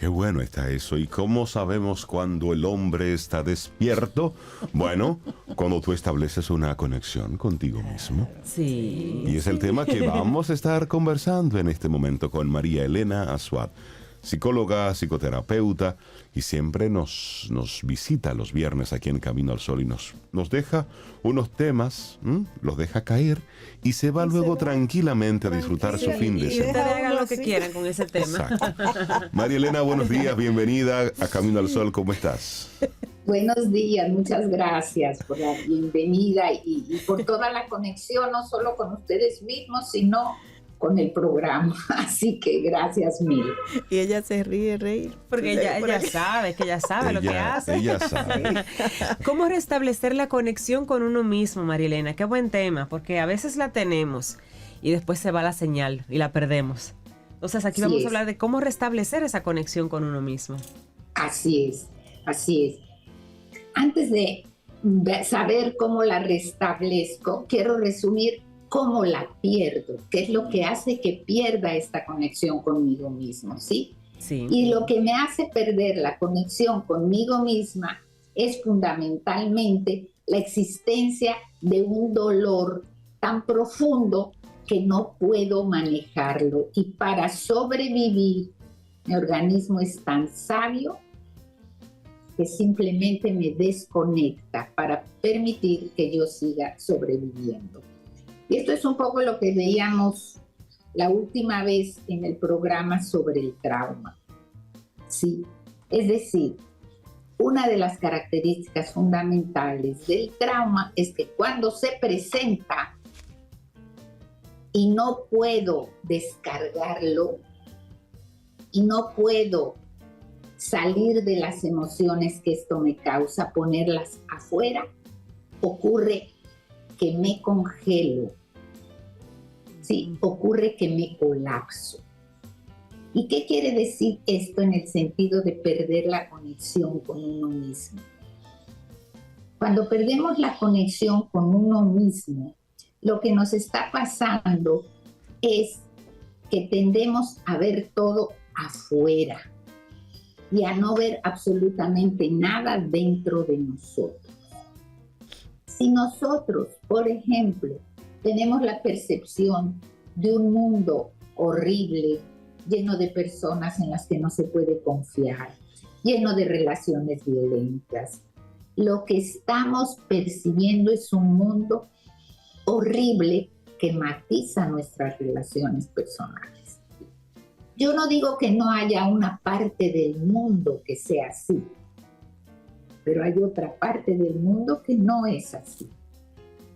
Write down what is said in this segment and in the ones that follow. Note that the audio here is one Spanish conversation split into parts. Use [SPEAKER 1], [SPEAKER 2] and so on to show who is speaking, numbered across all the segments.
[SPEAKER 1] Qué bueno está eso. ¿Y cómo sabemos cuando el hombre está despierto? Bueno, cuando tú estableces una conexión contigo mismo.
[SPEAKER 2] Sí.
[SPEAKER 1] Y es el tema que vamos a estar conversando en este momento con María Elena Aswad, psicóloga, psicoterapeuta, y siempre nos visita los viernes aquí en Camino al Sol y nos deja unos temas, los deja caer y se va luego tranquilamente a disfrutar su fin de
[SPEAKER 2] Y
[SPEAKER 1] semana.
[SPEAKER 2] ustedes hagan lo que quieran con ese tema.
[SPEAKER 1] Exacto. María Elena, buenos días, bienvenida a Camino al Sol, ¿cómo estás?
[SPEAKER 3] Buenos días, muchas gracias por la bienvenida y por toda la conexión, no solo con ustedes mismos, sino con el programa. Así que gracias mil.
[SPEAKER 4] Y ella se ríe, reír.
[SPEAKER 2] Porque ella sabe, que ella sabe lo que hace.
[SPEAKER 1] Ella sabe.
[SPEAKER 2] ¿Cómo restablecer la conexión con uno mismo, María Elena? Qué buen tema, porque a veces la tenemos y después se va la señal y la perdemos. Entonces aquí vamos a hablar de cómo restablecer esa conexión con uno mismo.
[SPEAKER 3] Así es, así es. Antes de saber cómo la restablezco, quiero resumir cómo la pierdo, qué es lo que hace que pierda esta conexión conmigo mismo, ¿sí?
[SPEAKER 2] Sí.
[SPEAKER 3] Y lo que me hace perder la conexión conmigo misma es fundamentalmente la existencia de un dolor tan profundo que no puedo manejarlo. Y para sobrevivir, mi organismo es tan sabio que simplemente me desconecta para permitir que yo siga sobreviviendo. Y esto es un poco lo que veíamos la última vez en el programa sobre el trauma. Sí, es decir, una de las características fundamentales del trauma es que cuando se presenta y no puedo descargarlo y no puedo salir de las emociones que esto me causa, ponerlas afuera, ocurre que me congelo. Sí, ocurre que me colapso. ¿Y qué quiere decir esto en el sentido de perder la conexión con uno mismo? Cuando perdemos la conexión con uno mismo, lo que nos está pasando es que tendemos a ver todo afuera y a no ver absolutamente nada dentro de nosotros. Si nosotros, por ejemplo, tenemos la percepción de un mundo horrible, lleno de personas en las que no se puede confiar, lleno de relaciones violentas, lo que estamos percibiendo es un mundo horrible que matiza nuestras relaciones personales. Yo no digo que no haya una parte del mundo que sea así, pero hay otra parte del mundo que no es así.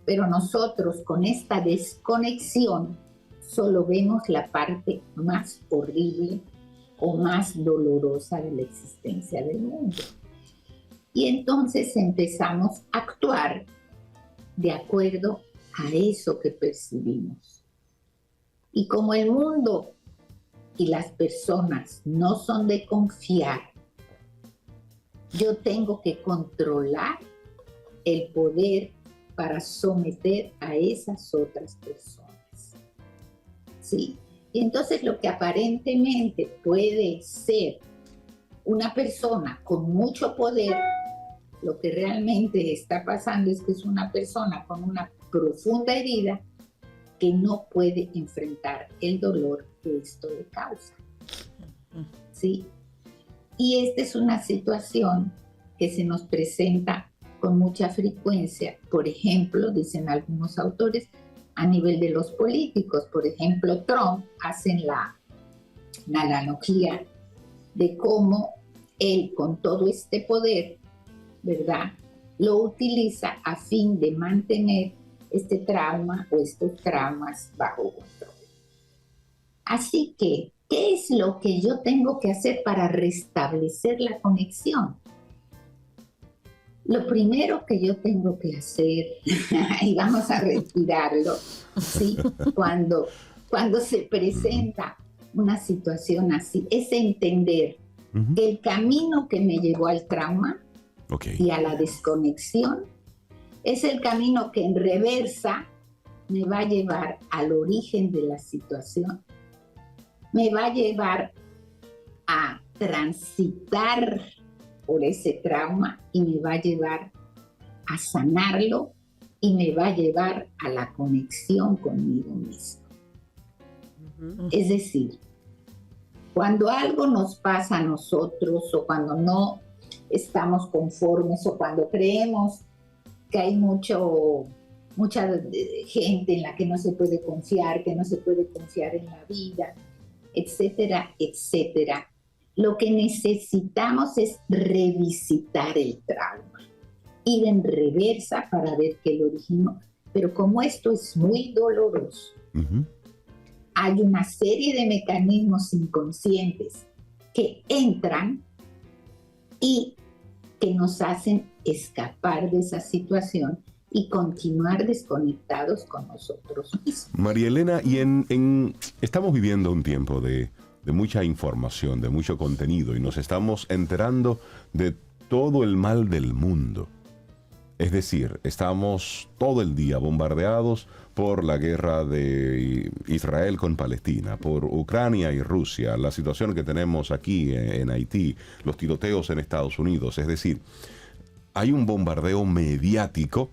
[SPEAKER 3] Pero nosotros con esta desconexión solo vemos la parte más horrible o más dolorosa de la existencia del mundo. Y entonces empezamos a actuar de acuerdo a eso que percibimos. Y como el mundo y las personas no son de confiar, yo tengo que controlar el poder para someter a esas otras personas. ¿Sí? Y entonces lo que aparentemente puede ser una persona con mucho poder, lo que realmente está pasando es que es una persona con una profunda herida que no puede enfrentar el dolor que esto le causa. ¿Sí? Y esta es una situación que se nos presenta con mucha frecuencia, por ejemplo, dicen algunos autores, a nivel de los políticos. Por ejemplo, Trump hace la analogía de cómo él, con todo este poder, ¿verdad?, lo utiliza a fin de mantener este trauma o estos traumas bajo control. Así que, ¿qué es lo que yo tengo que hacer para restablecer la conexión? Lo primero que yo tengo que hacer, y vamos a respirarlo, ¿sí?, cuando se presenta una situación así, es entender que el camino que me llevó al trauma y a la desconexión es el camino que en reversa me va a llevar al origen de la situación, me va a llevar a transitar por ese trauma y me va a llevar a sanarlo y me va a llevar a la conexión conmigo mismo. Es decir, cuando algo nos pasa a nosotros o cuando no estamos conformes o cuando creemos que hay mucha gente en la que no se puede confiar, que no se puede confiar en la vida, etcétera, etcétera, lo que necesitamos es revisitar el trauma, ir en reversa para ver qué lo originó. Pero como esto es muy doloroso, hay una serie de mecanismos inconscientes que entran y que nos hacen escapar de esa situación y continuar desconectados con nosotros mismos.
[SPEAKER 1] María Elena, y estamos viviendo un tiempo de mucha información, de mucho contenido, y nos estamos enterando de todo el mal del mundo. Es decir, estamos todo el día bombardeados por la guerra de Israel con Palestina, por Ucrania y Rusia, la situación que tenemos aquí en Haití, los tiroteos en Estados Unidos. Es decir, hay un bombardeo mediático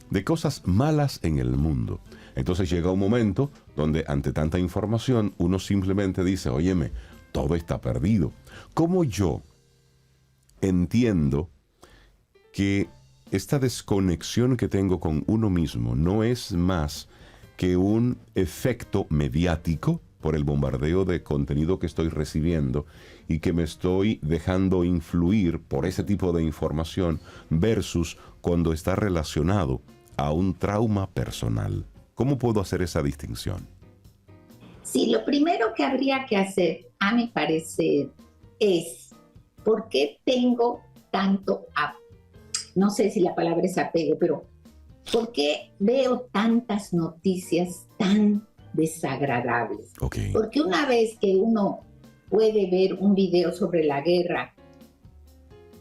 [SPEAKER 1] de cosas malas en el mundo. Entonces llega un momento donde ante tanta información uno simplemente dice, óyeme, todo está perdido. ¿Cómo yo entiendo que esta desconexión que tengo con uno mismo no es más que un efecto mediático por el bombardeo de contenido que estoy recibiendo y que me estoy dejando influir por ese tipo de información versus cuando está relacionado a un trauma personal? ¿Cómo puedo hacer esa distinción?
[SPEAKER 3] Sí, lo primero que habría que hacer, a mi parecer, es ¿por qué tengo tanto no sé si la palabra es apego, pero ¿por qué veo tantas noticias tan desagradables?
[SPEAKER 1] Okay.
[SPEAKER 3] Porque una vez que uno puede ver un video sobre la guerra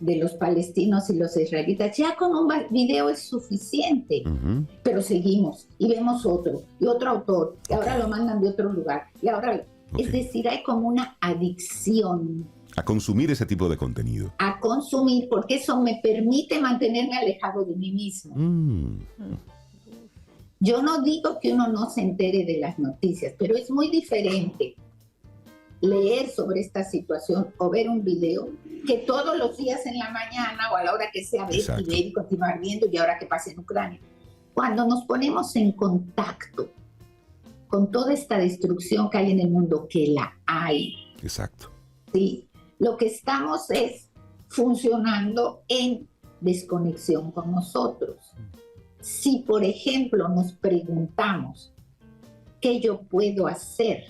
[SPEAKER 3] de los palestinos y los israelitas, ya con un video es suficiente, pero seguimos y vemos otro y otro autor, y ahora lo mandan de otro lugar, y ahora, es decir, hay como una adicción
[SPEAKER 1] a consumir ese tipo de contenido.
[SPEAKER 3] A consumir, porque eso me permite mantenerme alejado de mí mismo. Yo no digo que uno no se entere de las noticias, pero es muy diferente leer sobre esta situación o ver un video que todos los días en la mañana o a la hora que sea ver y ver y continuar viendo y ahora que pasa en Ucrania. Cuando nos ponemos en contacto con toda esta destrucción que hay en el mundo, que la hay.
[SPEAKER 1] Exacto.
[SPEAKER 3] Sí. Lo que estamos es funcionando en desconexión con nosotros. Si, por ejemplo, nos preguntamos qué yo puedo hacer,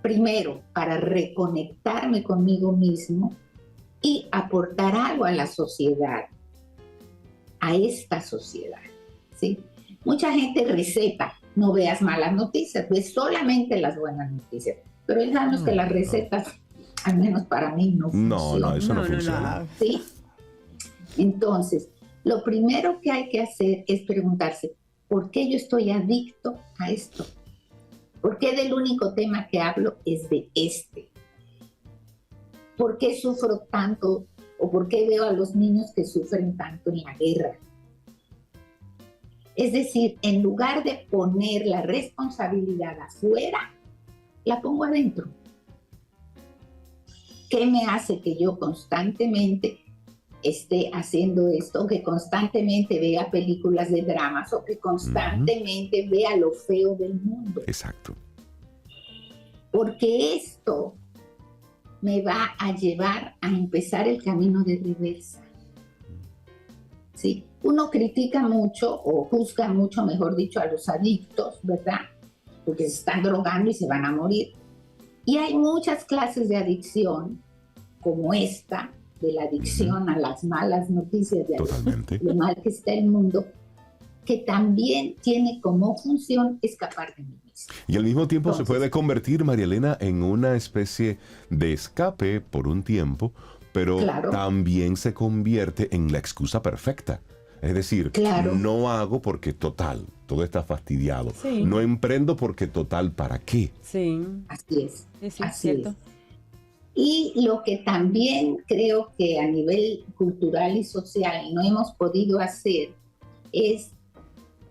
[SPEAKER 3] primero, para reconectarme conmigo mismo y aportar algo a la sociedad, a esta sociedad, ¿sí? Mucha gente receta, no veas malas noticias, ves solamente las buenas noticias, pero ya sabemos que las recetas... al menos para mí no funciona.
[SPEAKER 1] No, eso no funciona.
[SPEAKER 3] Sí. Entonces, lo primero que hay que hacer es preguntarse, ¿por qué yo estoy adicto a esto? ¿Por qué del único tema que hablo es de este? ¿Por qué sufro tanto o por qué veo a los niños que sufren tanto en la guerra? Es decir, en lugar de poner la responsabilidad afuera, la pongo adentro. ¿Qué me hace que yo constantemente esté haciendo esto? Que constantemente vea películas de dramas o que constantemente vea lo feo del mundo.
[SPEAKER 1] Exacto.
[SPEAKER 3] Porque esto me va a llevar a empezar el camino de reversa. ¿Sí? Uno critica mucho o juzga mucho, mejor dicho, a los adictos, ¿verdad? Porque se están drogando y se van a morir. Y hay muchas clases de adicción, como esta, de la adicción a las malas noticias, de lo mal que está el mundo, que también tiene como función escapar de mí mismo.
[SPEAKER 1] Y al mismo tiempo se puede convertir, María Elena, en una especie de escape por un tiempo, pero también se convierte en la excusa perfecta. Es decir, no hago porque total, todo está fastidiado. Sí. No emprendo porque total, ¿para qué?
[SPEAKER 2] Sí.
[SPEAKER 3] Así es.
[SPEAKER 2] Sí, así cierto.
[SPEAKER 3] Es. Y lo que también creo que a nivel cultural y social no hemos podido hacer es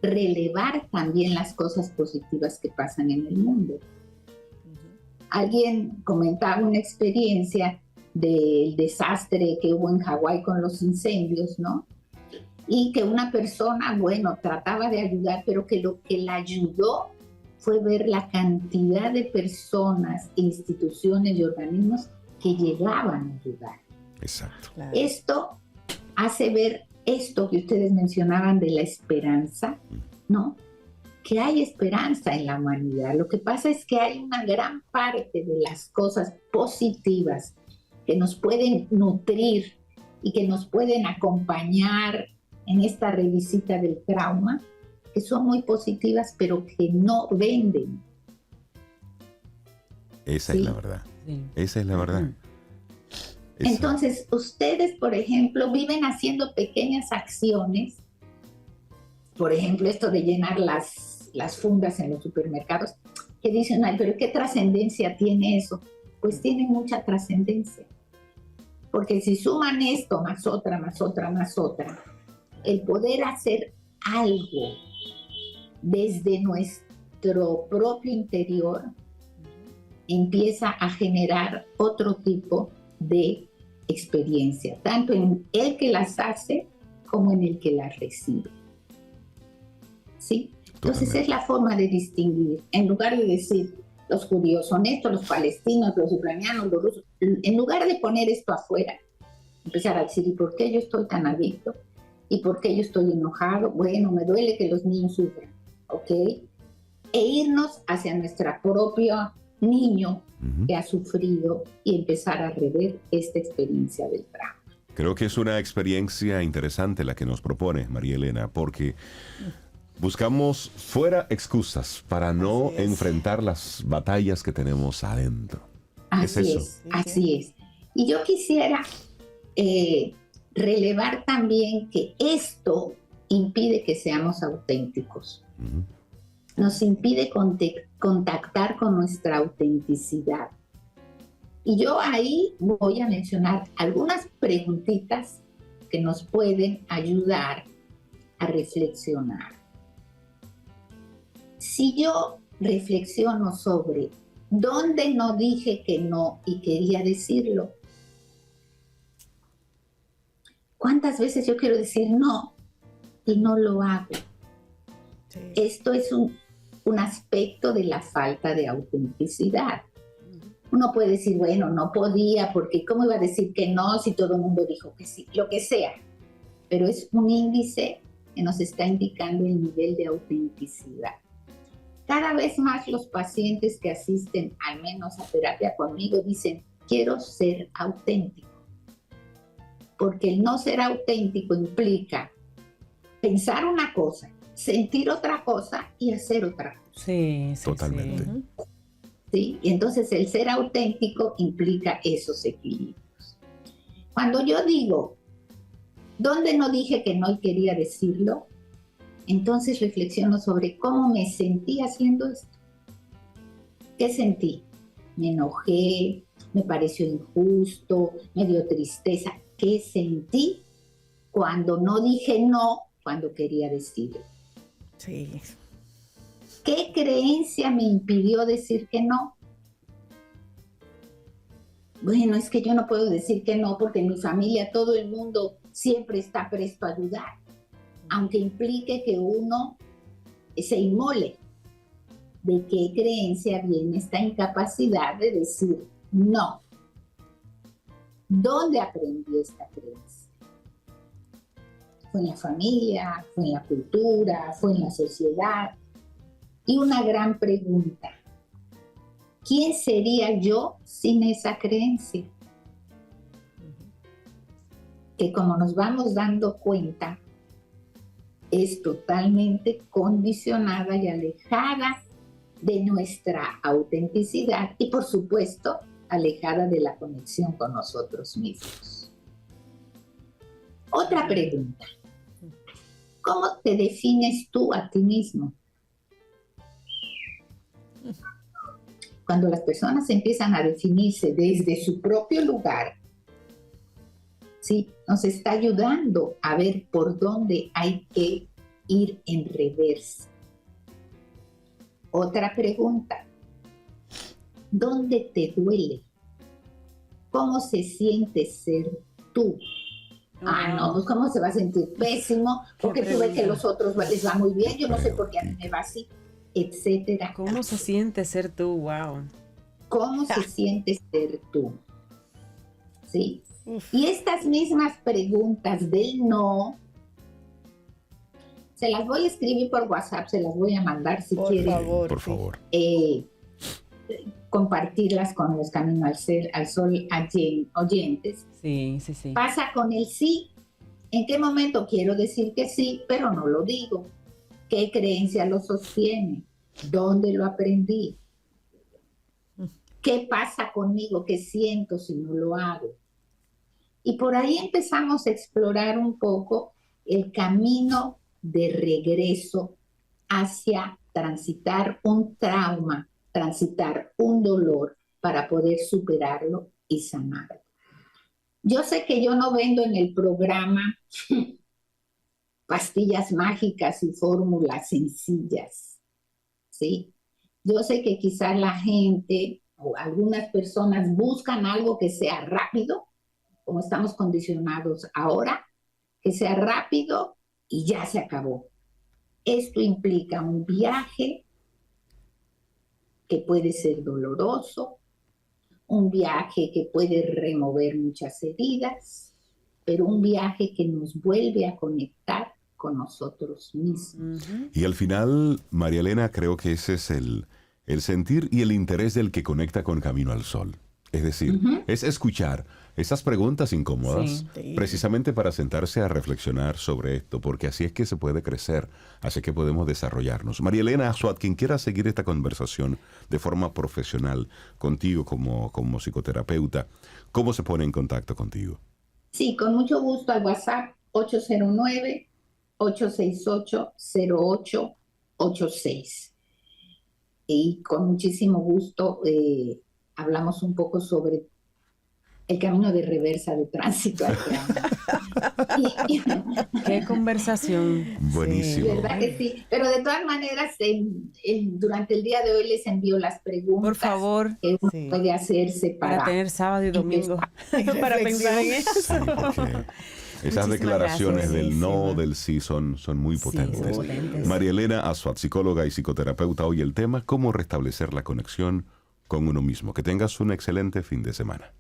[SPEAKER 3] relevar también las cosas positivas que pasan en el mundo. Alguien comentaba una experiencia del desastre que hubo en Hawái con los incendios, ¿no? Y que una persona, bueno, trataba de ayudar, pero que lo que la ayudó fue ver la cantidad de personas, instituciones y organismos que llegaban a ayudar.
[SPEAKER 1] Exacto.
[SPEAKER 4] Claro.
[SPEAKER 3] Esto hace ver esto que ustedes mencionaban de la esperanza, ¿no? Que hay esperanza en la humanidad. Lo que pasa es que hay una gran parte de las cosas positivas que nos pueden nutrir y que nos pueden acompañar en esta revisita del trauma, que son muy positivas, pero que no venden.
[SPEAKER 1] Esa
[SPEAKER 3] ¿Sí?
[SPEAKER 1] es la verdad.
[SPEAKER 2] Sí.
[SPEAKER 1] Esa es la verdad.
[SPEAKER 3] Entonces, ustedes, por ejemplo, viven haciendo pequeñas acciones. Por ejemplo, esto de llenar las fundas en los supermercados, que dicen, ay, pero ¿qué trascendencia tiene eso? Pues tiene mucha trascendencia. Porque si suman esto, más otra, más otra, más otra, el poder hacer algo desde nuestro propio interior empieza a generar otro tipo de experiencia, tanto en el que las hace como en el que las recibe. ¿Sí? Entonces
[SPEAKER 1] Totalmente.
[SPEAKER 3] es la forma de distinguir. En lugar de decir los judíos son estos, los palestinos, los ucranianos, los rusos, en lugar de poner esto afuera, empezar a decir, ¿y por qué yo estoy tan adicto? ¿Y por qué yo estoy enojado? Bueno, me duele que los niños sufran, ¿ok? E irnos hacia nuestro propio niño que ha sufrido y empezar a rever esta experiencia del trauma.
[SPEAKER 1] Creo que es una experiencia interesante la que nos propone María Elena, porque buscamos fuera excusas para no
[SPEAKER 4] Así es.
[SPEAKER 1] enfrentar las batallas que tenemos adentro.
[SPEAKER 3] Así
[SPEAKER 1] eso.
[SPEAKER 3] es, así es. Y yo quisiera relevar también que esto impide que seamos auténticos.
[SPEAKER 1] Ujú.
[SPEAKER 3] Nos impide contactar con nuestra autenticidad. Y yo ahí voy a mencionar algunas preguntitas que nos pueden ayudar a reflexionar. Si yo reflexiono sobre dónde no dije que no y quería decirlo, ¿cuántas veces yo quiero decir no y no lo hago?
[SPEAKER 4] Sí.
[SPEAKER 3] Esto es un aspecto de la falta de autenticidad. Uno puede decir, bueno, no podía, porque ¿cómo iba a decir que no si todo el mundo dijo que sí? Lo que sea. Pero es un índice que nos está indicando el nivel de autenticidad. Cada vez más los pacientes que asisten, al menos a terapia conmigo, dicen, quiero ser auténtico. Porque el no ser auténtico implica pensar una cosa, sentir otra cosa y hacer otra cosa.
[SPEAKER 2] Sí, sí,
[SPEAKER 1] Totalmente.
[SPEAKER 2] sí.
[SPEAKER 3] ¿Sí? Y entonces el ser auténtico implica esos equilibrios. Cuando yo digo, ¿dónde no dije que no y quería decirlo? Entonces reflexiono sobre cómo me sentí haciendo esto. ¿Qué sentí? Me enojé, me pareció injusto, me dio tristeza. ¿Qué sentí cuando no dije no cuando quería decirlo?
[SPEAKER 4] Sí.
[SPEAKER 3] ¿Qué creencia me impidió decir que no? Bueno, es que yo no puedo decir que no porque en mi familia todo el mundo siempre está presto a ayudar, aunque implique que uno se inmole. ¿De qué creencia viene esta incapacidad de decir no? ¿Dónde aprendí esta creencia? ¿Fue en la familia? ¿Fue en la cultura? ¿Fue en la sociedad? Y una gran pregunta, ¿quién sería yo sin esa creencia? Que como nos vamos dando cuenta, es totalmente condicionada y alejada de nuestra autenticidad y, por supuesto, alejada de la conexión con nosotros mismos. Otra pregunta, ¿cómo te defines tú a ti mismo? cuando las personas empiezan a definirse desde su propio lugar, ¿sí? Nos está ayudando a ver por dónde hay que ir en reversa. Otra pregunta, ¿dónde te duele? ¿Cómo se siente ser tú? No, pues ¿cómo se va a sentir? Pésimo, porque tú ves que los otros les va muy bien, yo no sé por qué a mí me va así, etcétera.
[SPEAKER 2] ¿Cómo se siente ser tú? Wow.
[SPEAKER 3] ¿Cómo se siente ser tú? ¿Sí? Y estas mismas preguntas del no, se las voy a escribir por WhatsApp, se las voy a mandar si quieren.
[SPEAKER 1] Por favor.
[SPEAKER 3] Compartirlas con los Camino al Sol oyentes.
[SPEAKER 2] Sí, sí, sí.
[SPEAKER 3] Pasa con el sí. ¿En qué momento quiero decir que sí, pero no lo digo? ¿Qué creencia lo sostiene? ¿Dónde lo aprendí? ¿Qué pasa conmigo? ¿Qué siento si no lo hago? Y por ahí empezamos a explorar un poco el camino de regreso hacia transitar un trauma, transitar un dolor para poder superarlo y sanarlo. Yo sé que yo no vendo en el programa pastillas mágicas y fórmulas sencillas, ¿sí? Yo sé que quizás la gente o algunas personas buscan algo que sea rápido, como estamos condicionados ahora, que sea rápido y ya se acabó. Esto implica un viaje que puede ser doloroso, un viaje que puede remover muchas heridas, pero un viaje que nos vuelve a conectar con nosotros mismos.
[SPEAKER 1] Y al final, María Elena, creo que ese es el sentir y el interés del que conecta con Camino al Sol. Es decir, es escuchar esas preguntas incómodas precisamente para sentarse a reflexionar sobre esto, porque así es que se puede crecer, así que podemos desarrollarnos. María Elena Aswad, quien quiera seguir esta conversación de forma profesional contigo como psicoterapeuta, ¿cómo se pone en contacto contigo?
[SPEAKER 3] Sí, con mucho gusto al WhatsApp 809-868-0886. Y con muchísimo gusto hablamos un poco sobre el camino de reversa de tránsito.
[SPEAKER 2] Qué conversación.
[SPEAKER 1] Buenísimo.
[SPEAKER 3] Sí, ¿verdad que sí? Pero de todas maneras, durante el día de hoy les envío las preguntas.
[SPEAKER 2] Por favor.
[SPEAKER 3] Que uno puede hacerse
[SPEAKER 2] para tener sábado y domingo. Para pensar en eso.
[SPEAKER 1] Sí, esas declaraciones del no, del sí son muy potentes. María Elena Aswad, psicóloga y psicoterapeuta, hoy el tema, cómo restablecer la conexión con uno mismo. Que tengas un excelente fin de semana.